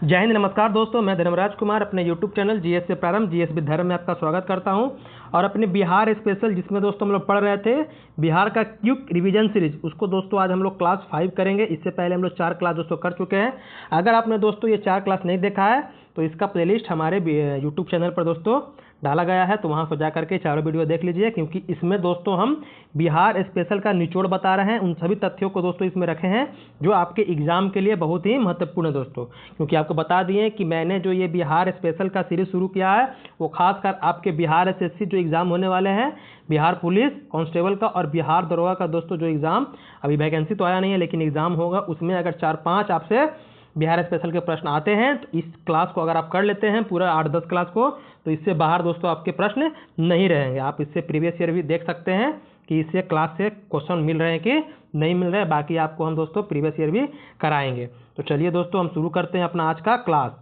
जय हिंद, नमस्कार दोस्तों। मैं धर्मराज कुमार अपने यूट्यूब चैनल जीएस से प्रारंभ जीएस विद धर्म में आपका स्वागत करता हूं। और अपने बिहार स्पेशल जिसमें दोस्तों हम लोग पढ़ रहे थे बिहार का क्विक रिवीजन सीरीज, उसको दोस्तों आज हम लोग क्लास 5 करेंगे। इससे पहले हम लोग 4 क्लास दोस्तों कर चुके हैं। अगर आपने दोस्तों ये 4 क्लास नहीं देखा है तो इसका प्लेलिस्ट हमारे यूट्यूब चैनल पर दोस्तों डाला गया है, तो वहाँ पर जा करके चारों वीडियो देख लीजिए, क्योंकि इसमें दोस्तों हम बिहार स्पेशल का निचोड़ बता रहे हैं। उन सभी तथ्यों को दोस्तों इसमें रखे हैं जो आपके एग्जाम के लिए बहुत ही महत्वपूर्ण है दोस्तों। क्योंकि आपको बता दिए कि मैंने जो ये बिहार स्पेशल का सीरीज शुरू किया है वो खासकर आपके बिहार एसएससी जो एग्जाम होने वाले हैं, बिहार पुलिस कांस्टेबल का और बिहार दरोगा का दोस्तों जो एग्जाम अभी वैकेंसी तो आया नहीं है लेकिन एग्जाम होगा, उसमें अगर 4-5 आपसे बिहार स्पेशल के प्रश्न आते हैं तो इस क्लास को अगर आप कर लेते हैं पूरा 8-10 क्लास को, तो इससे बाहर दोस्तों आपके प्रश्न नहीं रहेंगे। आप इससे प्रीवियस ईयर भी देख सकते हैं कि इससे क्लास से क्वेश्चन मिल रहे हैं कि नहीं मिल रहे हैं। बाकी आपको हम दोस्तों प्रीवियस ईयर भी कराएंगे। तो चलिए दोस्तों हम शुरू करते हैं अपना आज का क्लास।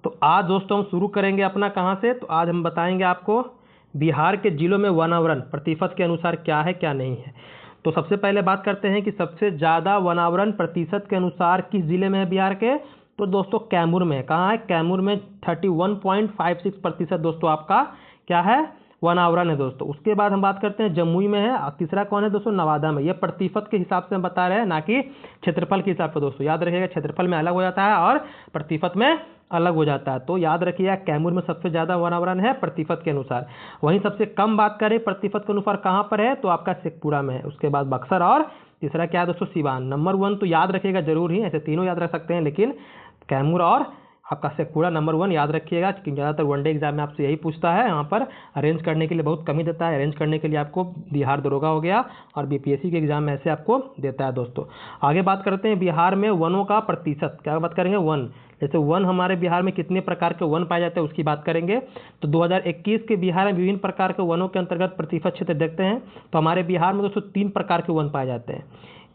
तो आज दोस्तों हम शुरू करेंगे अपना कहाँ से, तो आज हम बताएंगे आपको बिहार के जिलों में वनावरण प्रतिशत के अनुसार क्या है क्या नहीं है। तो सबसे पहले बात करते हैं कि सबसे ज़्यादा वनावरण प्रतिशत के अनुसार किस जिले में है बिहार के, तो दोस्तों कैमूर में है। कहाँ है? कैमूर में 31.56% दोस्तों आपका क्या है, वनावरण है दोस्तों। उसके बाद हम बात करते हैं जमुई में है, और तीसरा कौन है दोस्तों, नवादा में। ये प्रतिशत के हिसाब से हम बता रहे हैं, ना कि क्षेत्रफल के हिसाब से दोस्तों। याद रखिएगा क्षेत्रफल में अलग हो जाता है और प्रतिशत में अलग हो जाता है। तो याद रखिएगा कैमूर में सबसे ज़्यादा वनावरण है प्रतिशत के अनुसार। वहीं सबसे कम बात करें प्रतिशत के अनुसार कहाँ पर है, तो आपका शेखपुरा में है। उसके बाद बक्सर और तीसरा क्या है दोस्तों, सिवान। नंबर 1 तो याद रखिएगा जरूर ही, ऐसे तीनों याद रख सकते हैं, लेकिन कैमूर और आपका शेखपुरा नंबर 1 याद रखिएगा, क्योंकि ज़्यादातर वनडे एग्जाम में आपसे यही पूछता है। यहाँ पर अरेंज करने के लिए बहुत कमी देता है। अरेंज करने के लिए आपको बिहार दरोगा हो गया और बीपीएससी के एग्जाम में ऐसे आपको देता है दोस्तों। आगे बात करते हैं बिहार में वनों का प्रतिशत। क्या बात करेंगे, वन। जैसे वन हमारे बिहार में कितने प्रकार के वन पाए जाते हैं उसकी बात करेंगे। तो 2021 के बिहार में विभिन्न प्रकार के वनों के अंतर्गत प्रतिशत क्षेत्र देखते हैं तो हमारे बिहार में दोस्तों 3 प्रकार के वन पाए जाते हैं।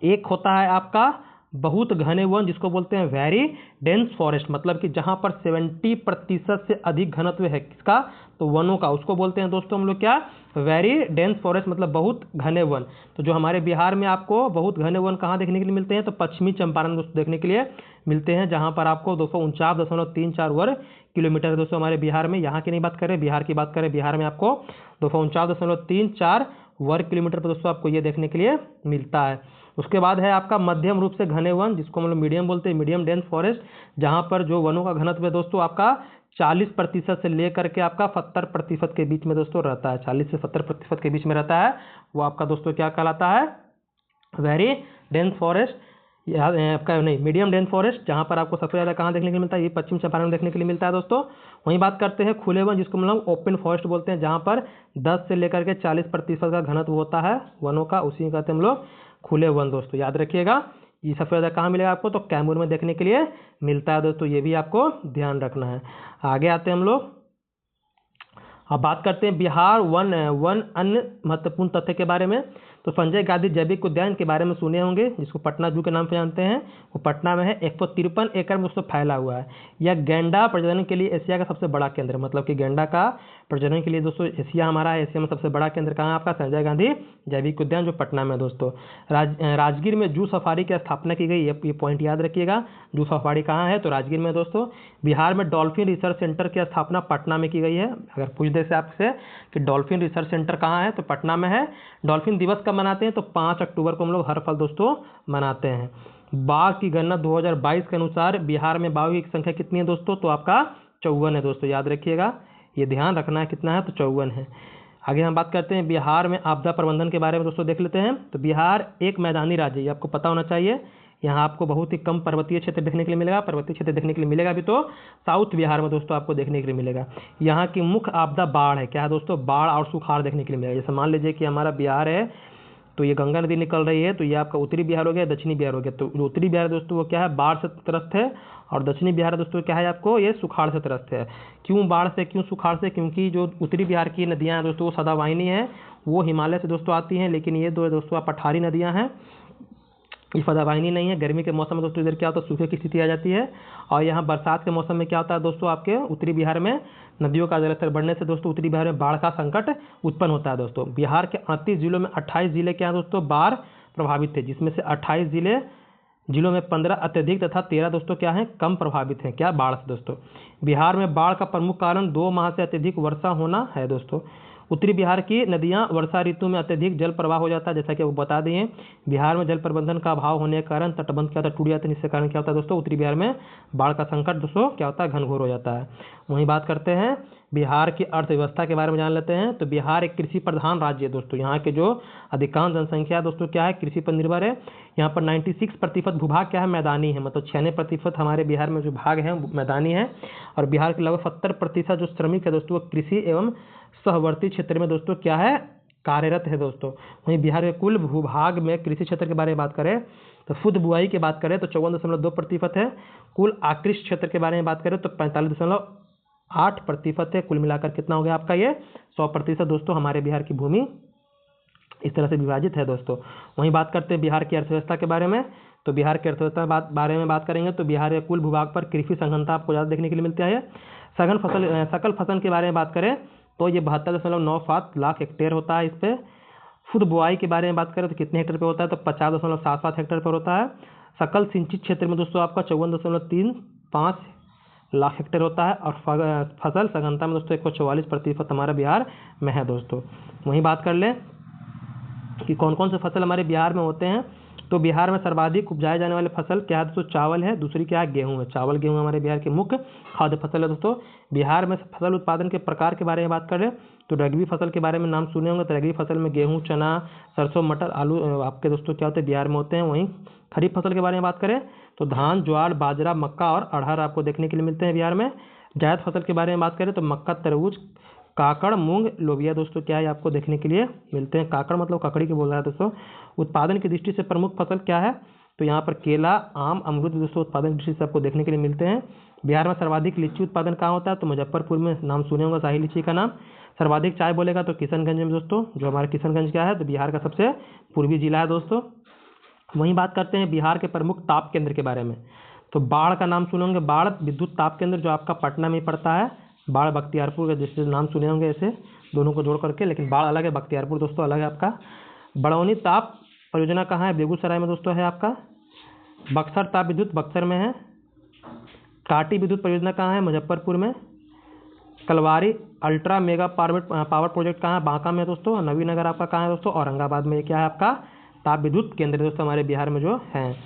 एक होता है आपका बहुत घने वन, जिसको बोलते हैं वेरी डेंस फॉरेस्ट, मतलब कि जहां पर 70% से अधिक घनत्व है किसका, तो वनों का, उसको बोलते हैं दोस्तों हम लोग क्या, वेरी डेंस फॉरेस्ट, मतलब बहुत घने वन। तो जो हमारे बिहार में आपको बहुत घने वन कहाँ देखने के लिए मिलते हैं, तो पश्चिमी चंपारण दोस्तों देखने के लिए मिलते हैं, जहां पर आपको 249.34 वर्ग किलोमीटर दोस्तों हमारे बिहार में। यहाँ की नहीं बात करें, बिहार की बात करें, बिहार में आपको 249.34 वर्ग किलोमीटर पर दोस्तों आपको ये देखने के लिए मिलता है। उसके बाद है आपका मध्यम रूप से घने वन, जिसको हम लोग मीडियम बोलते हैं, मीडियम डेंस फॉरेस्ट, जहां पर जो वनों का घनत्व है दोस्तों आपका 40% से लेकर के आपका 70% के बीच में दोस्तों रहता है। 40 से 70% के बीच में रहता है, वो आपका दोस्तों क्या कहलाता है, वेरी डेंस फॉरेस्ट, आपका नहीं मीडियम डेंस फॉरेस्ट, जहां पर आपको सबसे ज़्यादा कहाँ देखने के लिए मिलता है, ये पश्चिम चंपारण में देखने के लिए मिलता है दोस्तों। वहीं बात करते हैं खुले वन, जिसको हम लोग ओपन फॉरेस्ट बोलते हैं, जहां पर 10 से लेकर के 40% का घनत्व होता है वनों का, उसी कहते हैं हम लोग खुले वन दोस्तों। याद रखिएगा ये सबसे ज़्यादा कहाँ मिलेगा आपको, तो कैमूर में देखने के लिए मिलता है दोस्तों, ये भी आपको ध्यान रखना है। आगे आते हैं हम लोग, अब बात करते हैं बिहार वन अन्य महत्वपूर्ण तथ्य के बारे में। तो संजय गांधी जैविक उद्यान के बारे में सुने होंगे, जिसको पटना जू के नाम से जानते हैं। वो पटना में है, 153 एकड़ में दोस्तों फैला हुआ है। यह गैंडा प्रजनन के लिए एशिया का सबसे बड़ा केंद्र, मतलब कि गैंडा का प्रजनन के लिए दोस्तों एशिया हमारा है। एशिया में सबसे बड़ा केंद्र कहाँ है आपका, संजय गांधी जैविक उद्यान जो पटना में है दोस्तों। राजगीर में जू सफारी की स्थापना की गई, ये पॉइंट याद रखिएगा। जू सफारी कहाँ है, तो राजगीर में दोस्तों। बिहार में डॉल्फिन रिसर्च सेंटर की स्थापना पटना में की गई है। अगर पूछ दे से आपसे कि डॉल्फिन रिसर्च सेंटर कहाँ है, तो पटना में है। डॉल्फिन दिवस कब मनाते हैं, तो 5 अक्टूबर को हम लोग हर साल दोस्तों मनाते हैं। बाघ की गणना 2022 के अनुसार बिहार में बाघ की संख्या कितनी है दोस्तों, तो आपका 54 है दोस्तों। याद रखिएगा, ये ध्यान रखना है कितना है, तो 54 है। आगे हम बात करते हैं बिहार में आपदा प्रबंधन के बारे में दोस्तों देख लेते हैं। तो बिहार एक मैदानी राज्य, ये आपको पता होना चाहिए। यहाँ आपको बहुत ही कम पर्वतीय क्षेत्र देखने के लिए मिलेगा। पर्वतीय क्षेत्र देखने के लिए मिलेगा भी तो साउथ बिहार में दोस्तों आपको देखने के लिए मिलेगा। यहाँ की मुख्य आपदा बाढ़ है, क्या है दोस्तों, बाढ़ और सुखाड़ देखने के लिए मिलेगा। जैसे मान लीजिए कि हमारा बिहार है, तो ये गंगा नदी निकल रही है, तो ये आपका उत्तरी बिहार हो गया, दक्षिणी बिहार हो गया। तो जो उत्तरी बिहार दोस्तों वो क्या है, बाढ़ से त्रस्त है, और दक्षिणी बिहार दोस्तों क्या है आपको, ये सुखाड़ से त्रस्त है। क्यों बाढ़ से, क्यों सुखाड़ से, क्योंकि जो उत्तरी बिहार की नदियाँ हैं दोस्तों वो सदावाहिनी है, वो हिमालय से दोस्तों आती हैं, लेकिन ये दो दोस्तों पठारी नदियाँ हैं, ये सदावाहिनी नहीं है। गर्मी के मौसम में दोस्तों इधर क्या होता है, सूखे की स्थिति आ जाती है। और यहाँ बरसात के मौसम में क्या होता है दोस्तों, आपके उत्तरी बिहार में नदियों का जलस्तर बढ़ने से दोस्तों उत्तरी बिहार में बाढ़ का संकट उत्पन्न होता है दोस्तों। बिहार के 38 जिलों में 28 जिले क्या हैं दोस्तों, बाढ़ प्रभावित थे, जिसमें से 28 जिले जिलों में 15 अत्यधिक तथा 13 दोस्तों क्या है, कम प्रभावित हैं क्या, बाढ़ से दोस्तों। बिहार में बाढ़ का प्रमुख कारण 2 माह से अत्यधिक वर्षा होना है दोस्तों। उत्तरी बिहार की नदियां वर्षा ऋतु में अत्यधिक जल प्रवाह हो जाता है, जैसा कि वो बता दिए। बिहार में जल प्रबंधन का अभाव होने के कारण तटबंध क्या होता है, टूट जाते हैं, जिसके कारण क्या होता है दोस्तों, उत्तरी बिहार में बाढ़ का संकट दोस्तों क्या होता है, घनघोर हो जाता है। वहीं बात करते हैं बिहार की अर्थव्यवस्था के बारे में जान लेते हैं। तो बिहार एक कृषि प्रधान राज्य है दोस्तों। यहाँ के जो अधिकांश जनसंख्या दोस्तों क्या है, कृषि पर निर्भर है। यहाँ पर 96% भूभाग क्या है, मैदानी है, मतलब 96% हमारे बिहार में जो भाग है मैदानी है। और बिहार के लगभग 70% जो श्रमिक है दोस्तों वो कृषि एवं सहवर्ती क्षेत्र में दोस्तों क्या है, कार्यरत है दोस्तों। वहीं बिहार के कुल भूभाग में कृषि क्षेत्र के बारे में बात करें तो शुद्ध बुआई की बात करें तो 54.2% है। कुल आकृष्ट क्षेत्र के बारे में बात करें तो 45.8% है। कुल मिलाकर कितना हो गया आपका ये 100% दोस्तों हमारे बिहार की भूमि इस तरह से विभाजित है दोस्तों। वहीं बात करते हैं बिहार की अर्थव्यवस्था के बारे में। तो बिहार की अर्थव्यवस्था बारे में बात करेंगे तो बिहार के कुल भूभाग पर कृषि सघनता आपको ज़्यादा देखने के लिए मिलती है। सकल फसल के बारे में बात करें तो ये 72.97 लाख हेक्टेयर होता है। इस पर शुद्ध बुआई के बारे में बात करें तो कितने हेक्टेयर पे होता है, तो 50.77 हेक्टेयर पर होता है। सकल सिंचित क्षेत्र में दोस्तों आपका 54.35 लाख हेक्टेयर होता है। और फसल सघनता में दोस्तों 144% हमारा बिहार में है दोस्तों। वहीं बात कर लें कि कौन कौन से फसल हमारे बिहार में होते हैं। तो बिहार में सर्वाधिक उपजाए जाने वाले फसल क्या है दोस्तों, चावल है। दूसरी क्या है, गेहूं है। चावल गेहूं हमारे बिहार की मुख्य खाद्य फसल है दोस्तों। बिहार में फसल उत्पादन के प्रकार के बारे में बात करें तो रबी फसल के बारे में नाम सुने होंगे। तो रबी फसल में गेहूं, चना, सरसों, मटर, आलू आपके दोस्तों क्या होते हैं, बिहार में होते हैं। वहीं खरीफ फसल के बारे में बात करें तो धान, ज्वार, बाजरा, मक्का और अरहर आपको देखने के लिए मिलते हैं बिहार में। जायद फसल के बारे में बात करें तो मक्का, तरबूज, काकड़, मूंग, लोबिया दोस्तों क्या है आपको देखने के लिए मिलते हैं। काकड़ मतलब ककड़ी के बोल रहा है दोस्तों। उत्पादन की दृष्टि से प्रमुख फसल क्या है, तो यहाँ पर केला, आम, अमरूद दोस्तों उत्पादन की दृष्टि से आपको देखने के लिए मिलते हैं। बिहार में सर्वाधिक लीची उत्पादन कहाँ होता है, तो मुजफ्फरपुर में, नाम सुने होंगे शाही लीची का नाम। सर्वाधिक चाय बोलेगा तो किशनगंज में दोस्तों, जो हमारा किशनगंज क्या है तो बिहार का सबसे पूर्वी जिला है दोस्तों। वहीं बात करते हैं बिहार के प्रमुख ताप केंद्र के बारे में। तो बाढ़ का नाम सुने होंगे, बाढ़ विद्युत ताप केंद्र जो आपका पटना में पड़ता है। बाढ़ बख्तियारपुर का जिससे नाम सुने होंगे ऐसे दोनों को जोड़ करके, लेकिन बाढ़ अलग है, बख्तियारपुर दोस्तों अलग है आपका। बड़ौनी ताप परियोजना कहाँ है, बेगूसराय में दोस्तों है आपका। बक्सर ताप विद्युत बक्सर में है। काटी विद्युत परियोजना कहाँ है, मुजफ्फरपुर में। Kalwari ultra mega power project कहाँ है, बांका में दोस्तों। नवीनगर आपका कहाँ है दोस्तों, औरंगाबाद में। क्या है आपका ताप विद्युत केंद्र दोस्तों हमारे बिहार में जो है।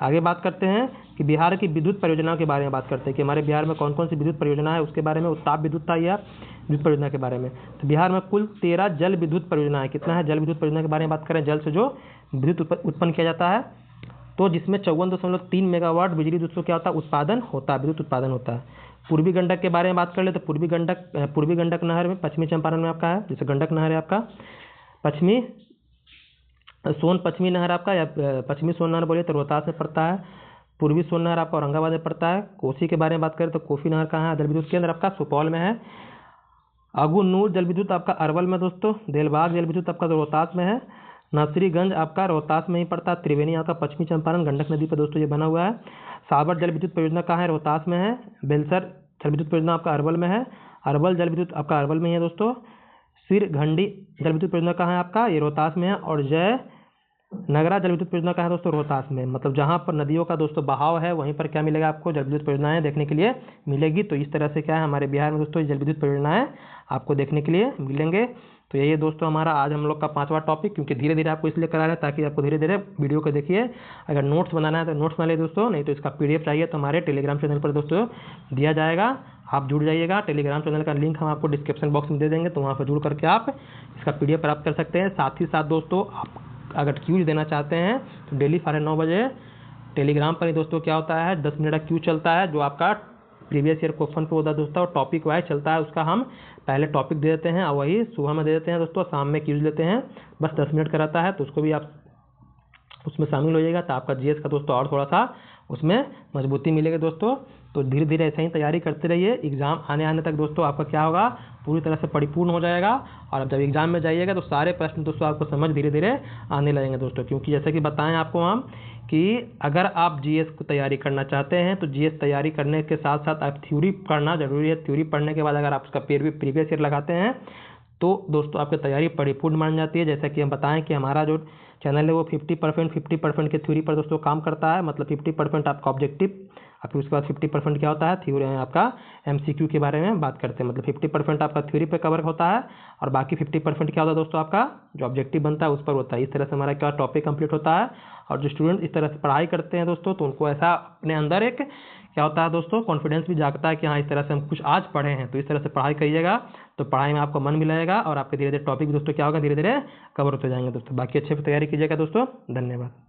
आगे बात करते हैं कि बिहार की विद्युत परियोजनाओं के बारे में बात करते हैं कि हमारे बिहार में कौन कौन सी विद्युत परियोजना है उसके बारे में। ताप विद्युत था या विद्युत परियोजना के बारे में। तो बिहार में कुल 13 जल विद्युत परियोजना है। कितना है, जल विद्युत परियोजना के बारे में बात करें, जल से जो विद्युत उत्पन्न किया जाता है, तो जिसमें 54.3 मेगावाट बिजली दोस्तों क्या होता है, उत्पादन होता है, विद्युत उत्पादन होता है। पूर्वी गंडक के बारे में बात कर ले तो पूर्वी गंडक नहर में पश्चिमी चंपारण में आपका है, जैसे गंडक नहर है आपका। पश्चिमी नहर आपका, या पश्चिमी सोन नहर बोलिए तो रोहतास में पड़ता है। पूर्वी सोन नहर आपका औरंगाबाद में पड़ता है। कोसी के बारे में बात करें तो कोसी नहर कहाँ है, जल विद्युत केंद्र आपका सुपौल में है। अगुनूर जल विद्युत आपका अरवल में दोस्तों। देलबाग जल विद्युत आपका रोहतास में है। नसरीगंज आपका रोहतास में ही पड़ता है। त्रिवेणी आपका पश्चिमी चंपारण गंडक नदी पर दोस्तों ये बना हुआ है। साबर जल विद्युत परियोजना कहाँ है, रोहतास में है। बेलसर जल विद्युत परियोजना आपका अरवल में है। अरवल जल विद्युत आपका अरवल में है दोस्तों। सिरघंडी जल विद्युत परियोजना कहाँ है आपका, ये रोहतास में है। और जय नगरा जल विद्युत परियोजना कहाँ है दोस्तों, रोहतास में। मतलब जहाँ पर नदियों का दोस्तों बहाव है वहीं पर क्या मिलेगा आपको, जल विद्युत परियोजनाएं देखने के लिए मिलेगी। तो इस तरह से क्या है हमारे बिहार में दोस्तों जल विद्युत परियोजनाएं आपको देखने के लिए मिलेंगे। तो यही दोस्तों हमारा आज हम लोग का 5वां टॉपिक, क्योंकि धीरे धीरे आपको इसलिए करा रहे हैं ताकि आपको धीरे धीरे वीडियो को देखिए। अगर नोट्स बनाना है तो नोट्स बना ले दोस्तों, नहीं तो इसका PDF चाहिए तो हमारे टेलीग्राम चैनल पर दोस्तों दिया जाएगा, आप जुड़ जाइएगा। टेलीग्राम चैनल का लिंक हम आपको डिस्क्रिप्शन बॉक्स में दे देंगे, तो वहाँ पर जुड़ करके आप इसका PDF प्राप्त कर सकते हैं। साथ ही साथ दोस्तों आप अगर क्यूज देना चाहते हैं तो डेली 9:30 बजे टेलीग्राम पर ही दोस्तों क्या होता है 10 मिनट का क्यूज चलता है, जो आपका प्रीवियस ईयर क्वेश्चन पे होता है दोस्तों, और टॉपिक वाइज चलता है। उसका हम पहले टॉपिक दे देते हैं और वही सुबह में दे देते हैं दोस्तों, शाम में क्यूज लेते हैं, बस 10 मिनट का रहता है। तो उसको भी आप उसमें शामिल हो जाएगा, तो आपका GS का दोस्तों और थोड़ा सा उसमें मजबूती मिलेगी दोस्तों। तो धीरे धीरे ऐसे ही तैयारी करते रहिए। एग्जाम आने तक दोस्तों आपका क्या होगा, पूरी तरह से परिपूर्ण हो जाएगा। और अब जब एग्जाम में जाइएगा तो सारे प्रश्न दोस्तों आपको समझ धीरे धीरे आने लगेंगे दोस्तों। क्योंकि जैसे कि बताएं आपको हम कि अगर आप GS को तैयारी करना चाहते हैं तो GS तैयारी करने के साथ साथ आप थ्योरी पढ़ना जरूरी है। थ्योरी पढ़ने के बाद अगर आप उसका प्रीवियस ईयर लगाते हैं तो दोस्तों आपकी तैयारी परिपूर्ण मान जाती है। जैसा कि हम बताएं कि हमारा जो चैनल है वो 50% के थ्योरी पर दोस्तों काम करता है, मतलब 50% आपका ऑब्जेक्टिव और फिर उसके बाद 50% क्या होता है, थ्योरी आपका MCQ के बारे में बात करते हैं। मतलब 50% आपका थ्योरी पे कवर होता है और बाकी 50% क्या होता है दोस्तों, आपका जो ऑब्जेक्टिव बनता है उस पर होता है। इस तरह से हमारा क्या टॉपिक कंप्लीट होता है। और जो स्टूडेंट इस तरह से पढ़ाई करते हैं दोस्तों, तो उनको ऐसा अपने अंदर एक क्या होता है दोस्तों, कॉन्फिडेंस भी जागता है कि हाँ इस तरह से हम कुछ आज पढ़े हैं। तो इस तरह से पढ़ाई करिएगा तो पढ़ाई में आपका मन भी लगेगा और आपके धीरे धीरे टॉपिक दोस्तों क्या होगा, धीरे धीरे कवर होते जाएंगे दोस्तों। बाकी अच्छे से तैयारी कीजिएगा दोस्तों। धन्यवाद।